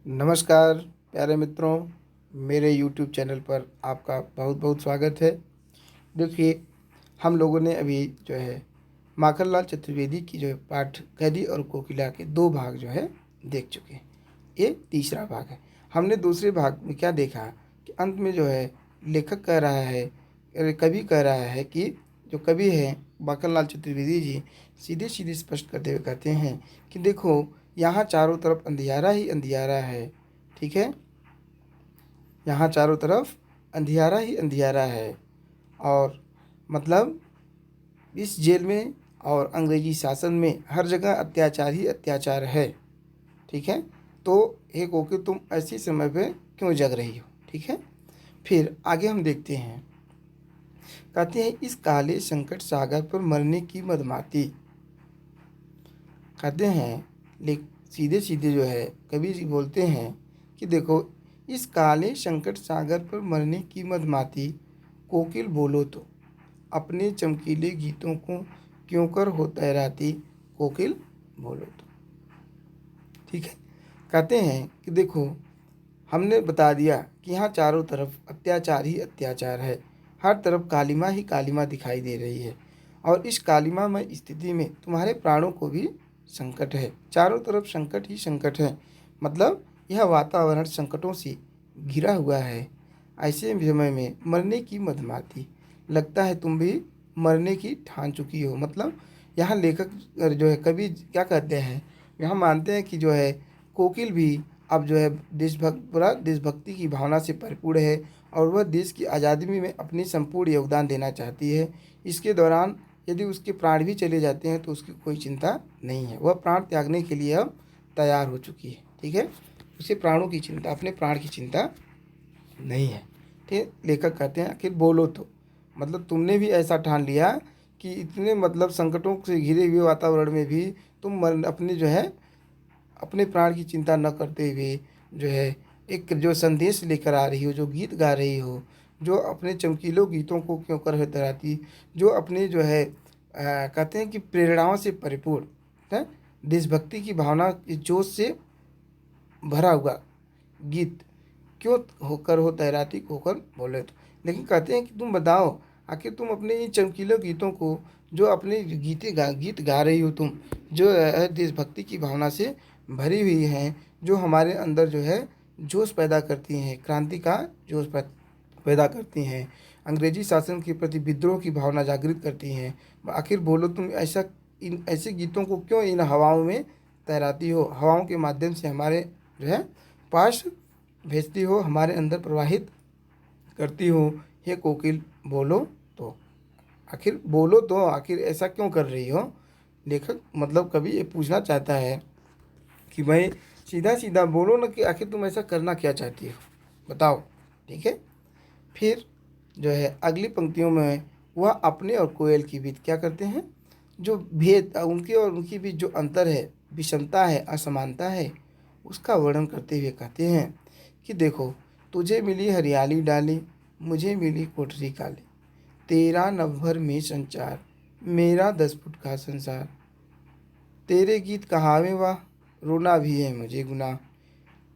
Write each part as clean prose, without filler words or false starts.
नमस्कार प्यारे मित्रों, मेरे YouTube चैनल पर आपका बहुत बहुत स्वागत है। देखिए, हम लोगों ने अभी जो है माखनलाल चतुर्वेदी की जो है पाठ कैदी और कोकिला के 2 भाग जो है देख चुके हैं। ये तीसरा भाग है। हमने दूसरे भाग में क्या देखा कि अंत में जो है लेखक कह रहा है, कवि कह रहा है कि जो कवि हैं माखनलाल चतुर्वेदी जी सीधे सीधे स्पष्ट करते हुए कहते हैं कि देखो, यहाँ चारों तरफ अंधियारा ही अंधियारा है। ठीक है, यहाँ चारों तरफ अंधियारा ही अंधियारा है और मतलब इस जेल में और अंग्रेजी शासन में हर जगह अत्याचार ही अत्याचार है। ठीक है, तो हे कोकिल, तुम ऐसी समय पे क्यों जग रही हो। ठीक है, फिर आगे हम देखते हैं। कहते हैं इस काले संकट सागर पर मरने की मदमाती। कहते हैं लेख सीधे सीधे जो है कवि जी बोलते हैं कि देखो, इस काले संकट सागर पर मरने की मदमाती, कोकिल बोलो तो अपने चमकीले गीतों को क्यों कर हो तैराती, कोकिल बोलो तो। ठीक है, कहते हैं कि देखो, हमने बता दिया कि यहाँ चारों तरफ अत्याचार ही अत्याचार है। हर तरफ कालिमा ही कालिमा दिखाई दे रही है और इस कालिमा में स्थिति में तुम्हारे प्राणों को भी संकट है। चारों तरफ संकट ही संकट है। मतलब यह वातावरण संकटों से घिरा हुआ है। ऐसे समय में मरने की मदमाती, लगता है तुम भी मरने की ठान चुकी हो। मतलब यहाँ लेखक जो है कवि क्या कहते हैं, यहाँ मानते हैं कि जो है कोकिल भी अब जो है पूरा देशभक्ति की भावना से भरपूर है और वह देश की आज़ादी में अपनी संपूर्ण योगदान देना चाहती है। इसके दौरान यदि उसके प्राण भी चले जाते हैं तो उसकी कोई चिंता नहीं है। वह प्राण त्यागने के लिए अब तैयार हो चुकी है। ठीक है, उसे प्राणों की चिंता, अपने प्राण की चिंता नहीं है। ठीक है, लेखक कहते हैं आखिर बोलो तो, मतलब तुमने भी ऐसा ठान लिया कि इतने मतलब संकटों से घिरे हुए वातावरण में भी तुम अपने जो है अपने प्राण की चिंता न करते हुए जो है एक जो संदेश लेकर आ रही हो, जो गीत गा रही हो, जो अपने चमकीलों गीतों को क्यों कर है तराती, जो अपने जो है कहते हैं कि प्रेरणाओं से परिपूर्ण है, देशभक्ति की भावना के जोश से भरा हुआ गीत क्यों होकर हो तैराती होकर बोले तो। लेकिन कहते हैं कि तुम बताओ, आखिर तुम अपने इन चमकीले गीतों को, जो अपने गीत गा रही हो तुम, जो देशभक्ति की भावना से भरी हुई हैं, जो हमारे अंदर जो है जोश पैदा करती हैं, क्रांति का जोश पैदा करती हैं, अंग्रेजी शासन के प्रति विद्रोह की भावना जागृत करती हैं। आखिर बोलो तुम ऐसा इन ऐसे गीतों को क्यों इन हवाओं में तैराती हो, हवाओं के माध्यम से हमारे जो है पास भेजती हो, हमारे अंदर प्रवाहित करती हो। हे कोकिल बोलो तो, आखिर बोलो तो, आखिर ऐसा क्यों कर रही हो। लेखक मतलब कभी ये पूछना चाहता है कि भाई सीधा सीधा बोलो ना कि आखिर तुम ऐसा करना क्या चाहती हो, बताओ। ठीक है, फिर जो है अगली पंक्तियों में वह अपने और कोयल के बीच क्या करते हैं, जो भेद उनके और उनके बीच जो अंतर है, विषमता है, असमानता है, उसका वर्णन करते हुए कहते हैं कि देखो, तुझे मिली हरियाली डाली, मुझे मिली कोठरी काली, तेरा नवभर में संचार, मेरा 10 फुट का संसार, तेरे गीत कहावे वाह, रोना भी है मुझे गुनाह,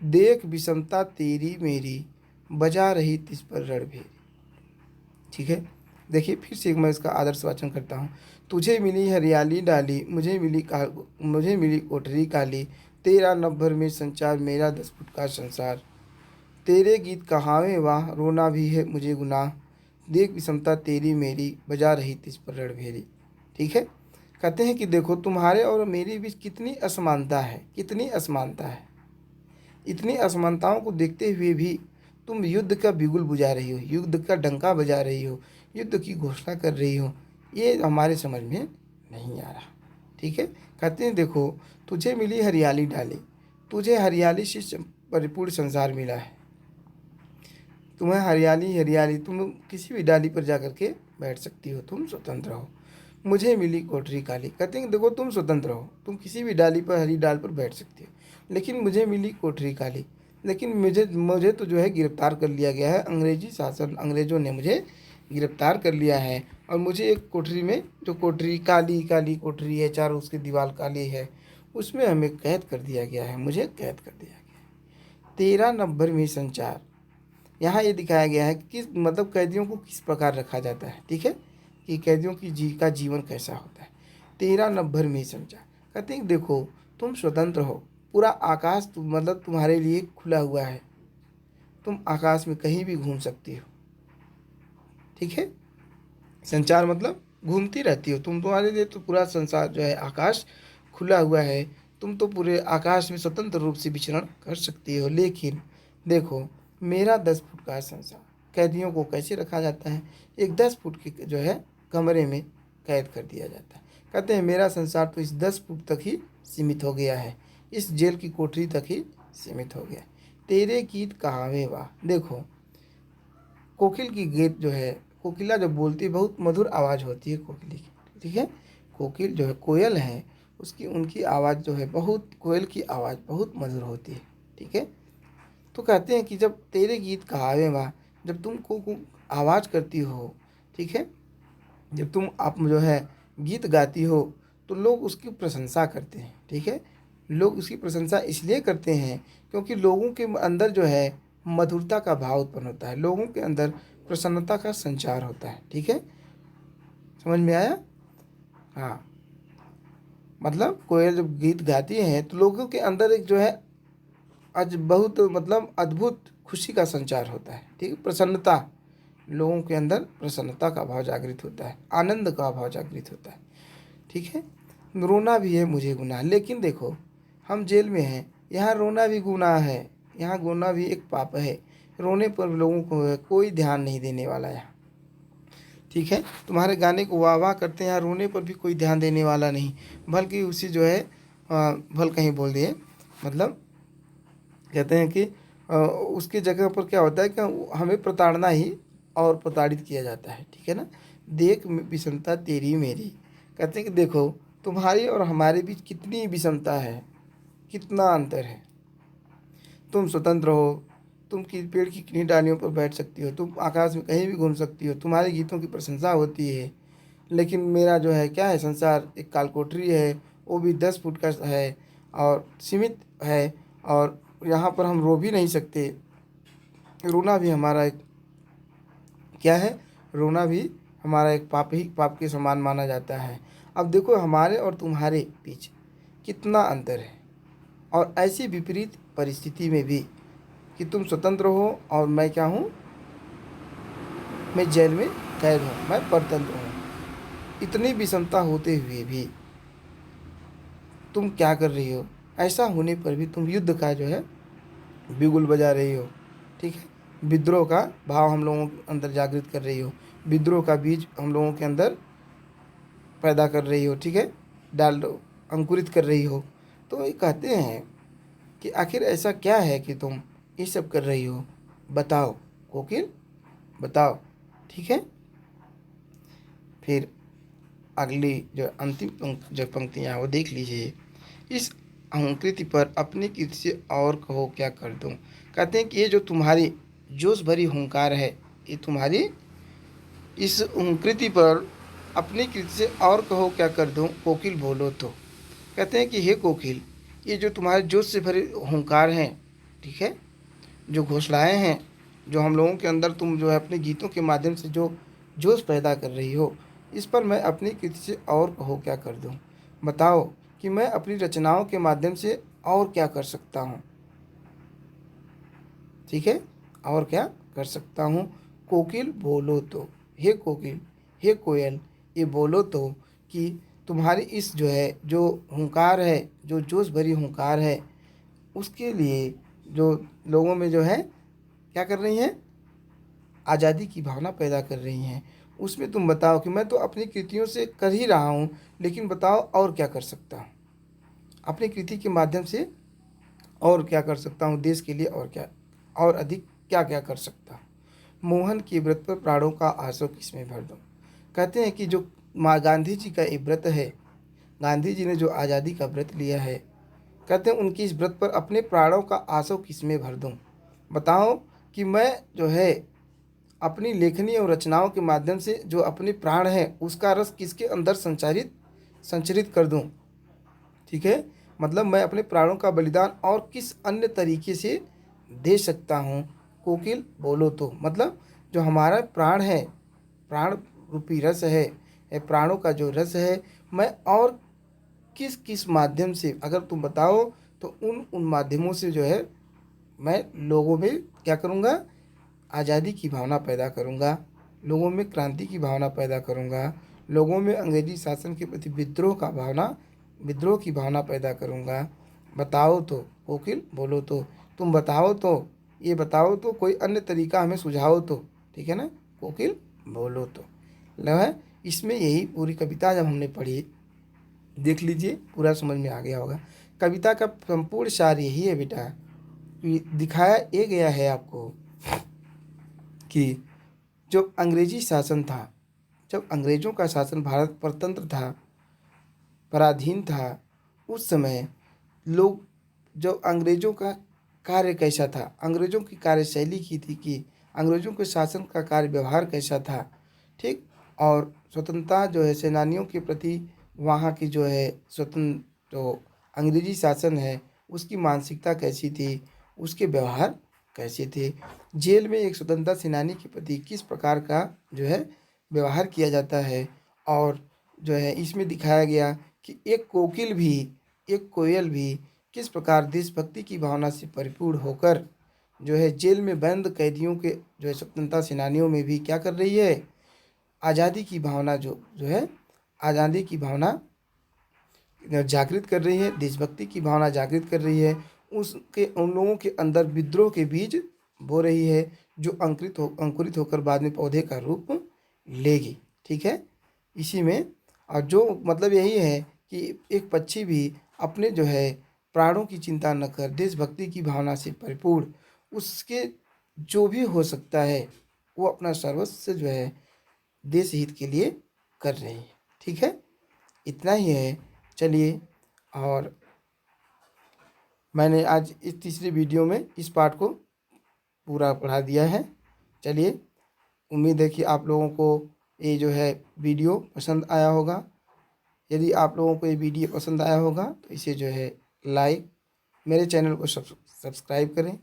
देख विषमता तेरी मेरी, बजा रही तिस पर रणभेरी। ठीक है, देखिए फिर से मैं इसका आदर्श वाचन करता हूँ। तुझे मिली हरियाली डाली, मुझे मिली कोठरी काली, तेरा नभर में संचार, मेरा 10 फुट का संसार, तेरे गीत कहावे वाह, रोना भी है मुझे गुनाह, देख विषमता तेरी मेरी, बजा रही तिस पर रणभेरी। ठीक है, कहते हैं कि देखो, तुम्हारे और मेरे बीच कितनी असमानता है, कितनी असमानता है। इतनी असमानताओं को देखते हुए भी तुम युद्ध का बिगुल बुझा रही हो, युद्ध का डंका बजा रही हो, युद्ध की घोषणा कर रही हो। ये हमारे समझ में नहीं आ रहा। ठीक है, कहते हैं देखो, तुझे मिली हरियाली डाली, तुझे हरियाली से परिपूर्ण संसार मिला है। तुम्हें हरियाली हरियाली, तुम किसी भी डाली पर जा कर के बैठ सकती हो, तुम स्वतंत्र हो। मुझे मिली कोठरी काली, कहते हैं देखो तुम स्वतंत्र हो, तुम किसी भी डाली पर, हरी डाल पर बैठ सकते हो, लेकिन मुझे मिली कोठरी काली, लेकिन मुझे मुझे तो जो है गिरफ्तार कर लिया गया है। अंग्रेजी शासन, अंग्रेज़ों ने मुझे गिरफ्तार कर लिया है और मुझे एक कोठरी में, जो कोठरी काली काली कोठरी है, चारों उसकी दीवार काली है, उसमें हमें कैद कर दिया गया है, मुझे कैद कर दिया गया है। 13 नंबर में संचार। यहाँ ये दिखाया गया है कि मतलब कैदियों को किस प्रकार रखा जाता है, ठीक है, कि कैदियों का जीवन कैसा होता है। 13 नंबर में संचार कहते हैं देखो तुम स्वतंत्र हो, पूरा आकाश मतलब तुम्हारे लिए खुला हुआ है, तुम आकाश में कहीं भी घूम सकती हो, ठीक है। संचार मतलब घूमती रहती हो तुम, तुम्हारे लिए तो पूरा संसार जो है आकाश खुला हुआ है, तुम तो पूरे आकाश में स्वतंत्र रूप से विचरण कर सकती हो। लेकिन देखो मेरा 10 फुट का संसार, कैदियों को कैसे रखा जाता है, एक 10 फुट के जो है कमरे में कैद कर दिया जाता है। कहते हैं मेरा संसार तो इस 10 फुट तक ही सीमित हो गया है, इस जेल की कोठरी तक ही सीमित हो गया। तेरे गीत कहावे वाह, देखो कोकिल की गीत जो है, कोकिला जब बोलती है बहुत मधुर आवाज़ होती है कोकिल की, ठीक है। कोकिल जो है कोयल है, उसकी उनकी आवाज़ जो है बहुत, कोयल की आवाज़ बहुत मधुर होती है, ठीक है। तो कहते हैं कि जब तेरे गीत कहावे वाह, जब तुम को आवाज़ करती हो, ठीक है, जब तुम आप जो है गीत गाती हो तो लोग उसकी प्रशंसा करते हैं, ठीक है। लोग उसकी प्रशंसा इसलिए करते हैं क्योंकि लोगों के अंदर जो है मधुरता का भाव उत्पन्न होता है, लोगों के अंदर प्रसन्नता का संचार होता है, ठीक है। समझ में आया? हाँ, मतलब कोयल जब गीत गाती है तो लोगों के अंदर एक जो है आज बहुत मतलब अद्भुत खुशी का संचार होता है, ठीक है। प्रसन्नता, लोगों के अंदर प्रसन्नता का भाव जागृत होता है, आनंद का भाव जागृत होता है, ठीक है। रोना भी है मुझे गुनाह, लेकिन देखो हम जेल में हैं, यहाँ रोना भी गुनाह है, यहाँ रोना भी एक पाप है। रोने पर लोगों को कोई ध्यान नहीं देने वाला यहाँ, ठीक है। तुम्हारे गाने को वाह वाह करते हैं, यहाँ रोने पर भी कोई ध्यान देने वाला नहीं, बल्कि उसी जो है भल कहीं बोल दिए, मतलब कहते हैं कि उसकी जगह पर क्या होता है कि हमें प्रताड़ना ही और प्रताड़ित किया जाता है, ठीक है ना। देख विषमता तेरी मेरी, कहते हैं कि देखो तुम्हारी और हमारे बीच कितनी विषमता है, कितना अंतर है। तुम स्वतंत्र हो, तुम की पेड़ की किन्हीं डालियों पर बैठ सकती हो, तुम आकाश में कहीं भी घूम सकती हो, तुम्हारे गीतों की प्रशंसा होती है। लेकिन मेरा जो है क्या है, संसार एक कालकोठरी है, वो भी 10 फुट का है और सीमित है, और यहाँ पर हम रो भी नहीं सकते। रोना भी हमारा एक क्या है, रोना भी हमारा एक पाप के समान माना जाता है। अब देखो हमारे और तुम्हारे बीच कितना अंतर है, और ऐसी विपरीत परिस्थिति में भी कि तुम स्वतंत्र हो और मैं क्या हूँ, मैं जेल में कैद हूँ, मैं परतंत्र हूँ। इतनी विषमता होते हुए भी तुम क्या कर रही हो, ऐसा होने पर भी तुम युद्ध का जो है बिगुल बजा रही हो, ठीक है। विद्रोह का भाव हम लोगों के अंदर जागृत कर रही हो, विद्रोह का बीज हम लोगों के अंदर पैदा कर रही हो, ठीक है, डाल दो, अंकुरित कर रही हो। तो ये कहते हैं कि आखिर ऐसा क्या है कि तुम ये सब कर रही हो, बताओ कोकिल, बताओ, ठीक है। फिर अगली जो अंतिम जो पंक्तियाँ वो देख लीजिए। इस अंकृति पर अपनी कृति से और कहो क्या कर दूँ, कहते हैं कि ये जो तुम्हारी जोश भरी हुंकार है, ये तुम्हारी इस अंकृति पर अपनी कृति से और कहो क्या कर दूँ, कोकिल बोलो तो। कहते हैं कि हे कोकिल, ये जो तुम्हारे जोश से भरे हुंकार हैं, ठीक है, जो घोषणाएँ हैं, जो हम लोगों के अंदर तुम जो है अपने गीतों के माध्यम से जो जोश पैदा कर रही हो, इस पर मैं अपनी कृति से और कहो क्या कर दूँ, बताओ कि मैं अपनी रचनाओं के माध्यम से और क्या कर सकता हूँ, ठीक है, और क्या कर सकता हूँ। कोकिल बोलो तो, हे कोकिल, हे कोयल, ये बोलो तो कि तुम्हारी इस जो है जो हुंकार है, जो जोश भरी हुंकार है, उसके लिए जो लोगों में जो है क्या कर रही हैं, आज़ादी की भावना पैदा कर रही हैं, उसमें तुम बताओ कि मैं तो अपनी कृतियों से कर ही रहा हूँ, लेकिन बताओ और क्या कर सकता हूँ, अपनी कृति के माध्यम से और क्या कर सकता हूँ देश के लिए, और क्या और अधिक क्या क्या कर सकता हूँ। मोहन के व्रत पर प्राणों का आंसू किसमें भर दूँ, कहते हैं कि जो माँ गांधी जी का ये व्रत है, गांधी जी ने जो आज़ादी का व्रत लिया है, कहते हैं उनकी इस व्रत पर अपने प्राणों का आंसू किसमें भर दूँ, बताओ कि मैं जो है अपनी लेखनी और रचनाओं के माध्यम से जो अपने प्राण हैं उसका रस किसके अंदर संचरित कर दूं, ठीक है। मतलब मैं अपने प्राणों का बलिदान और किस अन्य तरीके से दे सकता हूँ, कोकिल बोलो तो। मतलब जो हमारा प्राण है, प्राण रूपी रस है, ये प्राणों का जो रस है, मैं और किस किस माध्यम से, अगर तुम बताओ तो उन उन माध्यमों से जो है मैं लोगों में क्या करूँगा, आज़ादी की भावना पैदा करूँगा, लोगों में क्रांति की भावना पैदा करूँगा, लोगों में अंग्रेजी शासन के प्रति विद्रोह की भावना पैदा करूँगा। बताओ तो कोकिल बोलो तो। तुम बताओ तो, ये बताओ तो, कोई अन्य तरीका हमें सुझाओ तो। ठीक है ना, कोकिल बोलो तो। लो है, इसमें यही पूरी कविता जब हमने पढ़ी, देख लीजिए पूरा समझ में आ गया होगा। कविता का संपूर्ण सार यही है बेटा, कि दिखाया ये गया है आपको कि जब अंग्रेजी शासन था, जब अंग्रेजों का शासन भारत परतंत्र था, पराधीन था, उस समय लोग, जब अंग्रेजों का कार्य कैसा था, अंग्रेजों की कार्यशैली की थी, कि अंग्रेजों के शासन का कार्य व्यवहार कैसा था, ठीक। और स्वतंत्रता जो है सेनानियों के प्रति वहाँ की जो है स्वतंत्र, जो अंग्रेजी शासन है उसकी मानसिकता कैसी थी, उसके व्यवहार कैसे थे, जेल में एक स्वतंत्रता सेनानी के प्रति किस प्रकार का जो है व्यवहार किया जाता है। और जो है इसमें दिखाया गया कि एक कोकिल भी, एक कोयल भी किस प्रकार देशभक्ति की भावना से परिपूर्ण होकर जो है जेल में बंद कैदियों के जो है स्वतंत्रता सेनानियों में भी क्या कर रही है, आज़ादी की भावना जो जो है आज़ादी की भावना जागृत कर रही है, देशभक्ति की भावना जागृत कर रही है। उसके उन लोगों के अंदर विद्रोह के बीज बो रही है, जो अंकुरित होकर बाद में पौधे का रूप लेगी। ठीक है, इसी में। और जो मतलब यही है कि एक पक्षी भी अपने जो है प्राणों की चिंता न कर देशभक्ति की भावना से परिपूर्ण, उसके जो भी हो सकता है वो अपना सर्वस्व जो है देश हित के लिए कर रही है। ठीक है, इतना ही है। चलिए, और मैंने आज इस तीसरे वीडियो में इस पार्ट को पूरा पढ़ा दिया है। चलिए, उम्मीद है कि आप लोगों को ये जो है वीडियो पसंद आया होगा। यदि आप लोगों को ये वीडियो पसंद आया होगा तो इसे जो है लाइक, मेरे चैनल को सब्सक्राइब करें,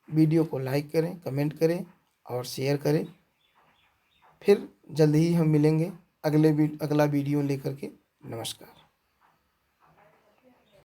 वीडियो को लाइक करें, कमेंट करें और शेयर करें। फिर जल्द ही हम मिलेंगे अगला वीडियो लेकर के। नमस्कार।